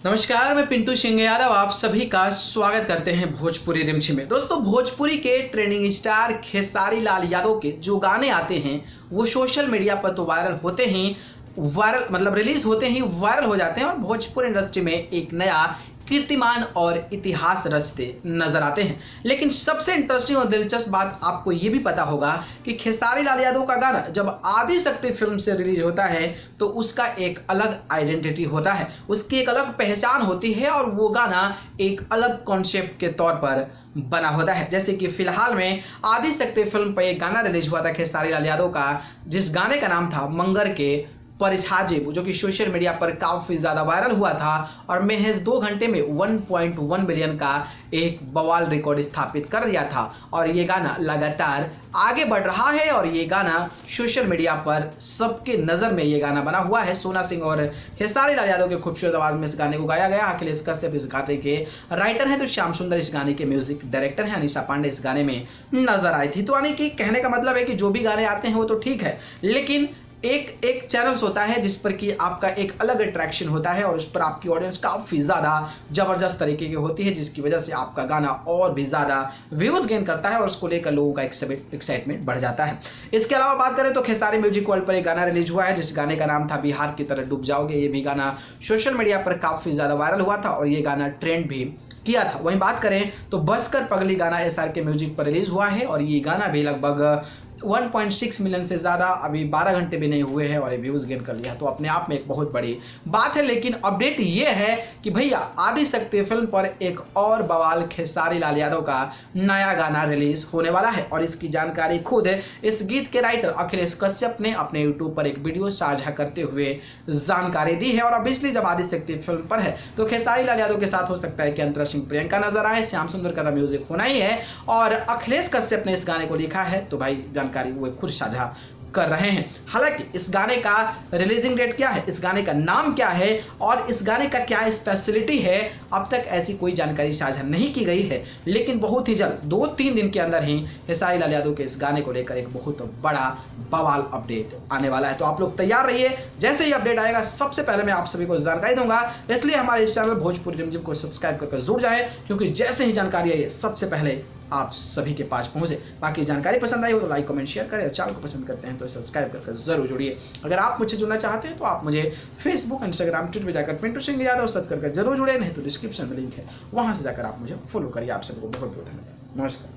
नमस्कार, मैं पिंटू सिंह यादव आप सभी का स्वागत करते हैं भोजपुरी रिमझिम में। दोस्तों, भोजपुरी के ट्रेंडिंग स्टार खेसारी लाल यादव के जो गाने आते हैं वो सोशल मीडिया पर तो वायरल होते ही रिलीज होते ही वायरल हो जाते हैं और भोजपुरी इंडस्ट्री में एक नया कीर्तिमान और इतिहास रचते नजर आते हैं। लेकिन सबसे इंटरेस्टिंग और दिलचस्प बात आपको ये भी पता होगा कि खेसारी लाल यादव का गाना जब आदि शक्ति फिल्म से रिलीज होता है तो उसका एक अलग आइडेंटिटी होता है, उसकी एक अलग पहचान होती है और वो गाना एक अलग कॉन्सेप्ट के तौर पर बना होता है। जैसे कि फिलहाल में आदि शक्ति फिल्म पर एक गाना रिलीज हुआ था खेसारी लाल यादव का, जिस गाने का नाम था मंगर के परिछाजेब, जो कि सोशल मीडिया पर काफी ज्यादा वायरल हुआ था और महज 2 घंटे में 1.1 बिलियन का एक बवाल रिकॉर्ड स्थापित कर दिया था। और ये गाना लगातार आगे बढ़ रहा है और ये गाना सोशल मीडिया पर सबके नजर में ये गाना बना हुआ है। सोना सिंह और खेसारी लाल यादव के खूबसूरत आवाज में इस गाने को गाया गया। अखिलेश कश्यप इस गाने के राइटर हैं तो श्याम सुंदर इस गाने के म्यूजिक डायरेक्टर हैं। अनीशा पांडे इस गाने में नजर आई थी। तो यानी कि कहने का मतलब है कि जो भी गाने आते हैं वो तो ठीक है, लेकिन एक चैनल्स होता है जिस पर कि आपका एक अलग अट्रैक्शन होता है और उस पर आपकी ऑडियंस काफ़ी ज़्यादा ज़बरदस्त तरीके की होती है, जिसकी वजह से आपका गाना और भी ज़्यादा व्यूज़ गेन करता है और उसको लेकर लोगों का एक्साइटमेंट बढ़ जाता है। इसके अलावा बात करें तो खेसारी म्यूजिक वर्ल्ड पर एक गाना रिलीज हुआ है जिस गाने का नाम था बिहार की तरह डूब जाओगे। ये भी गाना सोशल मीडिया पर काफ़ी ज़्यादा वायरल हुआ था और ये गाना ट्रेंड भी किया था। वहीं बात करें तो बसकर पगली गाना एसआर के म्यूजिक पर रिलीज हुआ है और ये गाना भी लगभग 1.6 मिलियन से ज़्यादा अभी 12 घंटे भी नहीं हुए हैं और ये व्यूज़ गेन कर लिया, तो अपने आप में एक बहुत बड़ी बात है। लेकिन अपडेट ये है कि भैया आदि शक्ति फिल्म पर एक और बवाल खेसारी लाल यादव का नया गाना रिलीज होने वाला है और इसकी जानकारी खुद इस गीत के राइटर अखिलेश कश्यप ने अपने यूट्यूब पर एक वीडियो साझा करते हुए जानकारी दी है। और ऑब्वियसली जब आदि शक्ति फिल्म पर है तो खेसारी लाल यादव के साथ हो सकता है कि अंतरा सिंह प्रियंका नजर आए, श्याम सुंदर का म्यूजिक होना ही है और अखिलेश कश्यप ने इस गाने को लिखा है, तो भाई जानकारी वो खुद साझा कर रहे हैं। हालांकि इस गाने का रिलीजिंग डेट क्या है, इस गाने का नाम क्या है और इस गाने का क्या स्पेशलिटी है, अब तक ऐसी कोई जानकारी साझा नहीं की गई है। लेकिन बहुत ही जल्द 2-3 दिन के अंदर ही खेसारी लाल यादव के इस गाने को लेकर एक बहुत बड़ा बवाल अपडेट आने वाला है। तो आप लोग तैयार रहिए, जैसे ही अपडेट आएगा सबसे पहले मैं आप सभी को जानकारी दूंगा। इसलिए हमारे इस चैनल भोजपुरी रिमझिम को सब्सक्राइब करके जुड़ जाए, क्योंकि जैसे ही जानकारी आई सबसे पहले आप सभी के पास पहुंचे। बाकी जानकारी पसंद आई हो तो लाइक कमेंट शेयर करें और चैनल को पसंद करते हैं तो सब्सक्राइब करके जरूर जुड़िए। अगर आप मुझसे जुड़ना चाहते हैं तो आप मुझे फेसबुक, इंस्टाग्राम, ट्विटर पर जाकर पिंटू सिंह यादव सर्च करके जरूर जुड़े, नहीं तो डिस्क्रिप्शन में लिंक है, वहां से जाकर आप मुझे फॉलो करिए। आप सबको बहुत बहुत धन्यवाद। नमस्कार।